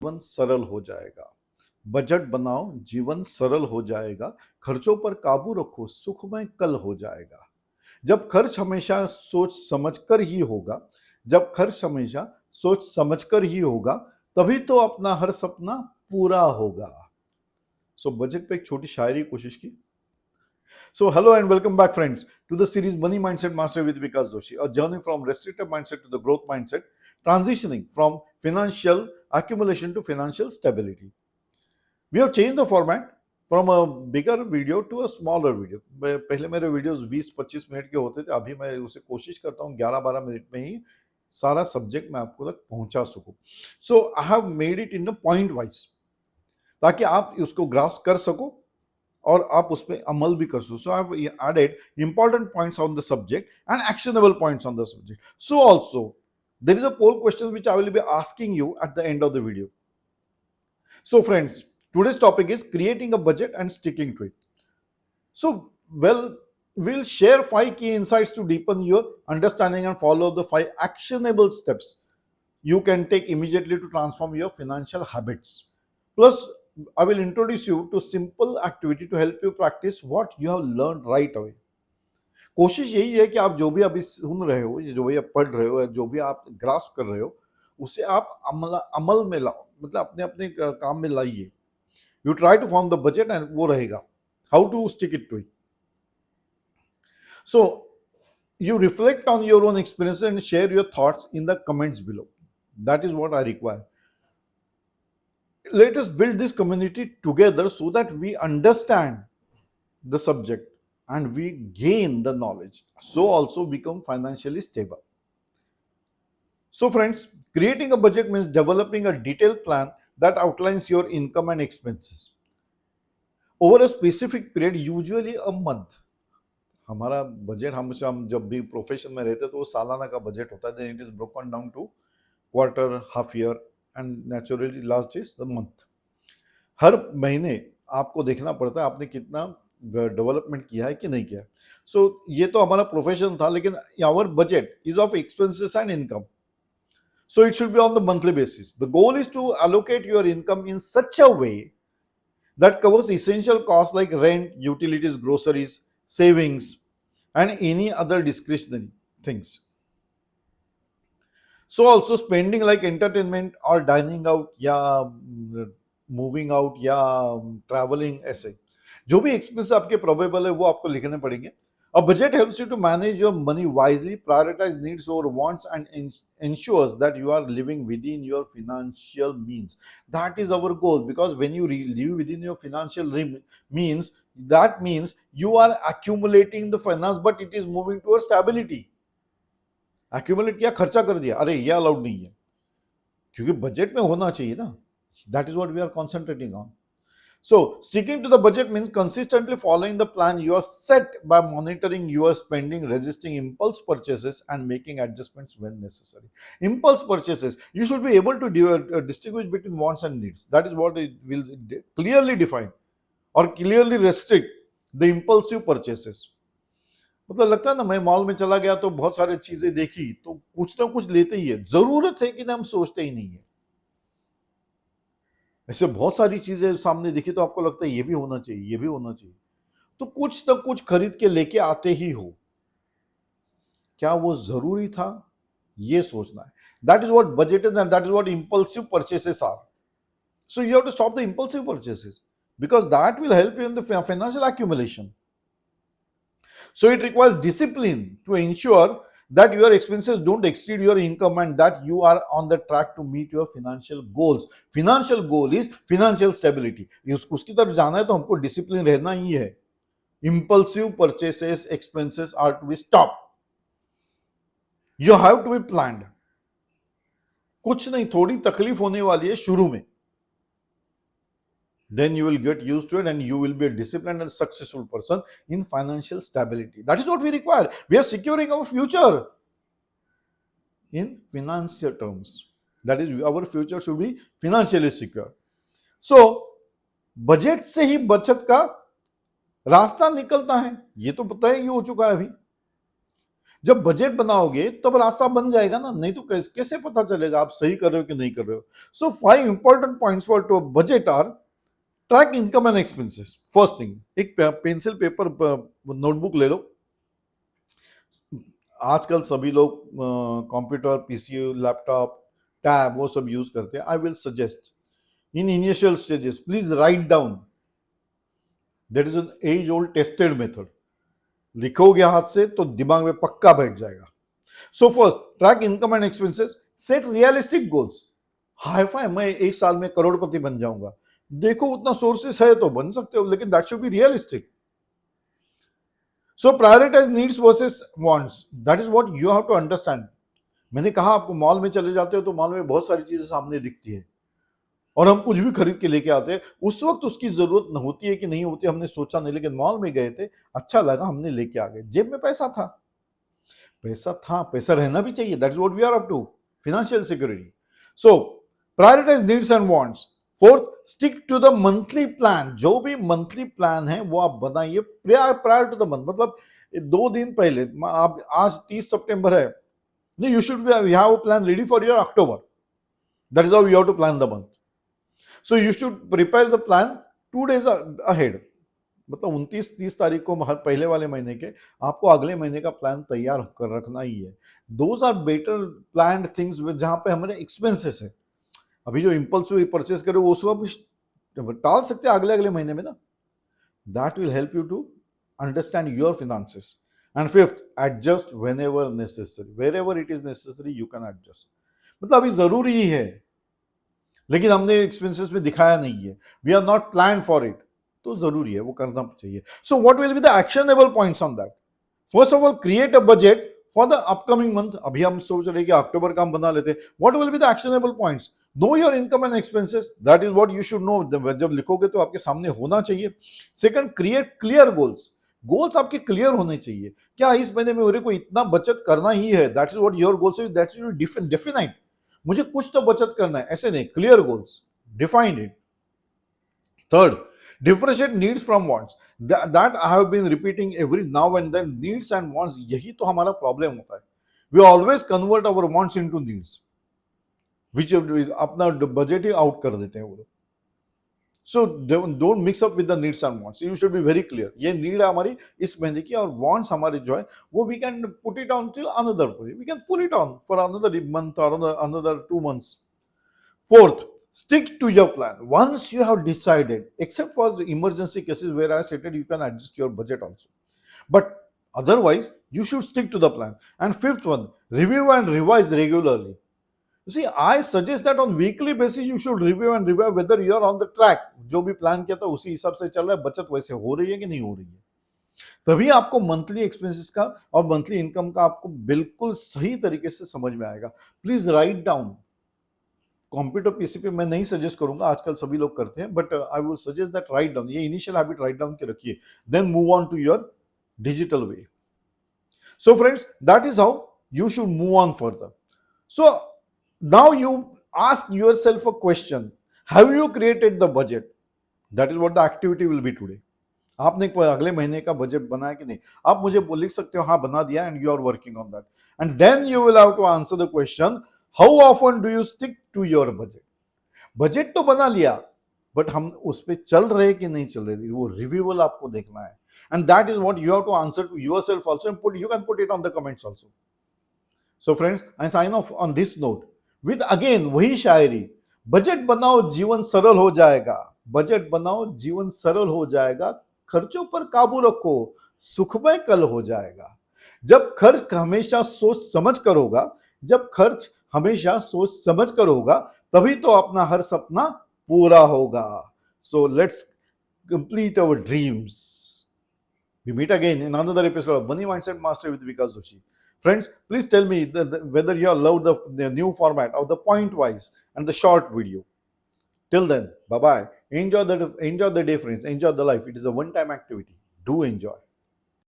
जीवन सरल हो जाएगा। बजट बनाओ, जीवन सरल हो जाएगा। खर्चों पर काबू रखो, सुखमय कल हो जाएगा। जब खर्च हमेशा सोच समझकर ही होगा, जब खर्च हमेशा सोच समझकर ही होगा, तभी तो अपना हर सपना पूरा होगा। सो बजट पे एक छोटी शायरी की कोशिश की। So, hello and welcome back, friends, to the series Money Mindset Master with Vikas Joshi, a journey from restrictive mindset to the growth mindset, transitioning from financial accumulation to financial stability. We have changed the format from a bigger video to a smaller video. पहले मेरे videos 20-25 minute के होते थे, अभी मैं उसे कोशिश करता हूँ 11-12 मिनट में ही सारा सब्जेक्ट मैं आपको तक पहुंचा सकूं. So I have made it in the point wise, ताकि आप उसको ग्रास्प कर सको और आप उस पर अमल भी कर सको. So I have added important points on the subject and actionable points on the subject. So also there is a poll question which I will be asking you at the end of the video. So friends, today's topic is creating a budget and sticking to it. So, well, we'll share 5 key insights to deepen your understanding and follow the 5 actionable steps you can take immediately to transform your financial habits. Plus, I will introduce you to simple activity to help you practice what you have learned right away. कोशिश यही है कि आप जो भी अभी सुन रहे हो, जो भी आप पढ़ रहे हो, जो भी आप ग्रास्प कर रहे हो, उसे आप अमल में लाओ, मतलब अपने अपने काम में लाइए. You try to form the budget and वो रहेगा. How to stick it to it? So, you reflect on your own experiences and share your thoughts in the comments below. That is what I require. Let us build this community together so that we understand the subject and we gain the knowledge, so also become financially stable. So friends, creating a budget means developing a detailed plan that outlines your income and expenses over a specific period, usually a month. हमारा budget हमेशा, हम जब भी profession में रहते तो वो सालाना का बजट होता है. Then it is broken down to quarter, half year and naturally last is the month. हर महीने आपको देखना पड़ता है आपने कितना डेवलपमेंट किया है कि नहीं किया है. सो ये तो हमारा प्रोफेशन था, लेकिन our budget is of expenses and income. So it should be on the monthly basis. The goal is to allocate your income in such a way that covers essential costs like rent, utilities, groceries, savings, and any other discretionary things. So also spending like entertainment or dining out या moving out या traveling, ऐसे जो भी expense आपके probable है वो आपको लिखने पड़ेंगे. A budget helps you to manage your money wisely, prioritize needs over wants, and ensures that you are living within your financial means. That is our goal, because when you live within your financial means, that means you are accumulating the finance, but it is moving towards stability. Accumulate किया, खर्चा कर दिया, अरे ये allowed नहीं है, क्योंकि budget में होना चाहिए ना. That is what we are concentrating on. So, sticking to the budget means consistently following the plan you are set by monitoring your spending, resisting impulse purchases, and making adjustments when necessary. Impulse purchases, you should be able to distinguish between wants and needs. That is what it will clearly define or clearly restrict the impulsive purchases. मतलब लगता है ना, मैं mall में चला गया तो बहुत सारी चीजें देखी तो कुछ ना कुछ लेते ही है. जरूरत है कि ना, हम सोचते ही नहीं है. ऐसे बहुत सारी चीजें सामने दिखी तो आपको लगता है ये भी होना चाहिए, ये भी होना चाहिए, तो कुछ ना कुछ खरीद के लेके आते ही हो. क्या वो जरूरी था, ये सोचना है. That is what budget is and that is what impulsive purchases are. So you have to stop the impulsive purchases, because that will help you in the financial accumulation. So it requires discipline to ensure that your expenses don't exceed your income and that you are on the track to meet your financial goals. Financial goal is financial stability. उसकी तरफ जाना है तो हमको discipline रहना ही है. Impulsive purchases, expenses are to be stopped. You have to be planned. कुछ नहीं, थोड़ी तकलीफ होने वाली है शुरू में. Then you will get used to it and you will be a disciplined and successful person in financial stability. That is what we require. We are securing our future in financial terms. That is, our future should be financially secure. So, budget से ही बचत का रास्ता निकलता है, ये तो तय ही हो चुका है अभी. जब बजट बनाओगे तब रास्ता बन जाएगा ना, नहीं तो कैसे पता चलेगा आप सही कर रहे हो कि नहीं कर रहे हो। So 5 important points for to budget are: track income and expenses. First thing, एक पेंसिल पेपर नोटबुक ले लो। आजकल सभी लोग कंप्यूटर, पीसी, लैपटॉप, टैब वो सब यूज करते हैं। I will suggest in initial stages please write down. That is an age old tested method. लिखोगे हाथ से तो दिमाग में पक्का बैठ जाएगा। So first, track income and expenses, set realistic goals. High fi मैं एक साल में करोड़पति बन जाऊंगा, देखो उतना सोर्सेस है तो बन सकते हो, लेकिन that should be realistic. So prioritise needs versus wants, that is what you have to understand. मैंने कहा आपको मॉल में चले जाते हो तो मॉल में बहुत सारी चीजें सामने दिखती है और हम कुछ भी खरीद के लेके आते हैं। उस वक्त उसकी जरूरत न होती है कि नहीं होती, हमने सोचा नहीं, लेकिन मॉल में गए थे, अच्छा लगा, हमने लेके आ गए। जेब में पैसा था, पैसा रहना भी चाहिए। That is what we are up to, financial security. So prioritise needs and wants. Fourth, stick to the monthly plan. जो भी मंथली प्लान है वो आप बनाइए प्रायर टू द मंथ। मतलब 2 दिन पहले, आप आज 30 सितंबर है, no, you should have a plan ready for your October. That is how you have to plan the month. So you should prepare the plan 2 days ahead. मतलब 29-30 तारीख को हर पहले वाले महीने के आपको अगले महीने का प्लान तैयार कर रखना ही है। Those are better planned things जहां पे हमारे एक्सपेंसेस है। अभी जो इम्पल्सिव परचेस करो वो सब टाल सकते हैं अगले महीने में ना। That will help you to understand your finances. And fifth, adjust whenever necessary. Wherever it is necessary, you can adjust. मतलब अभी जरूरी ही है, लेकिन हमने एक्सपेंसेस में दिखाया नहीं है, we are not plan for it, तो जरूरी है वो करना चाहिए। So what will be the actionable points on that? First of all, create a budget for the upcoming month. अभी हम सोच रहे कि अक्टूबर का हम बना लेते हैं। What will be the actionable points? Know your income and expenses, that is what you should know. जब लिखोगे तो आपके सामने होना चाहिए। Second, create clear goals. Goals आपके क्लियर होने चाहिए। क्या इस महीने में मेरे को इतना बचत करना ही है? That is what your goals is, that is defined. मुझे कुछ तो बचत करना है, ऐसे नहीं, clear goals, defined it. Third, differentiate needs from wants. That I have been repeating every now and then. Needs and wants, यही तो हमारा प्रॉब्लम होता है। We always convert our wants into needs, which अपना बजट ही out कर देते हैं वो लोग। So don't mix up with the needs and wants. You should be very clear, ये नीड है हमारी इस महीने की, और वांट्स हमारे जो है वो we can put it on till another, we can put it on for another month और another 2 months. Fourth, stick to your plan. Once you have decided, except for the emergency cases where I stated you can adjust your budget also, but otherwise you should stick to the plan. And fifth one, review and revise regularly. You see, I suggest that on weekly basis you should review and revise whether you are on the track. जो भी plan किया था उसी हिसाब से चल रहा है, बचत वैसे हो रही है कि नहीं हो रही है। तभी आपको मंथली एक्सपेंसेस का और मंथली इनकम का आपको बिल्कुल सही तरीके से समझ में आएगा। Please write down. Computer PC पे मैं नहीं सजेस्ट करूंगा, आजकल सभी लोग करते हैं, but I will suggest that write down. ये इनिशियल हैबिट राइट डाउन के रखिए, then move on to your digital way. So friends, that is how you should move on further. So now you ask yourself a question: have you created the budget? That is what the activity will be today. आपने अगले महीने का budget बनाया कि नहीं? आप मुझे लिख सकते हो हाँ बना दिया, and you are working on that, and then you will have to answer the question how often do you stick to your budget. Budget तो बना लिया, बट हम उस पर चल रहे कि नहीं चल रहे, वो रिव्यूअल आपको देखना है, and that is what you have to answer to yourself also, and you can put it on the comments also. So friends, I sign off on this note with again वही शायरी: बजट बनाओ जीवन सरल हो जाएगा, budget बनाओ जीवन सरल हो जाएगा, खर्चों पर काबू रखो सुखमय कल हो जाएगा। जब खर्च हमेशा सोच समझ कर होगा, जब खर्च हमेशा सोच समझ कर होगा, तभी तो अपना हर सपना पूरा होगा। So let's complete our dreams. We meet again in another episode of Money Mindset Master with Vikas Joshi. Friends, please tell me whether you love the new format of the point wise and the short video. Till then, bye bye. Enjoy the day, friends. Enjoy the life. It is a one-time activity. Do enjoy.